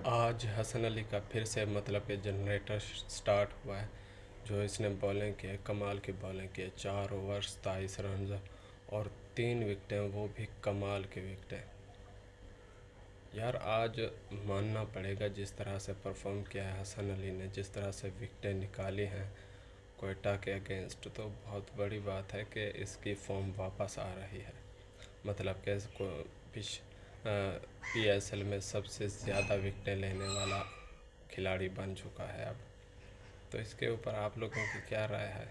आज हसन अली का फिर से मतलब कि जनरेटर स्टार्ट हुआ है। जो इसने बॉलिंग की है, कमाल की बॉलिंग की है। 4 ओवर 27 रन और 3 विकेटें, वो भी कमाल की विकेटें। यार आज मानना पड़ेगा, जिस तरह से परफॉर्म किया है हसन अली ने, जिस तरह से विकेटें निकाली हैं कोयटा के अगेंस्ट, तो बहुत बड़ी बात है कि इसकी फॉर्म वापस आ रही है। मतलब कि इसको PSL में सबसे ज़्यादा विकेटें लेने वाला खिलाड़ी बन चुका है अब। तो इसके ऊपर आप लोगों की क्या राय है?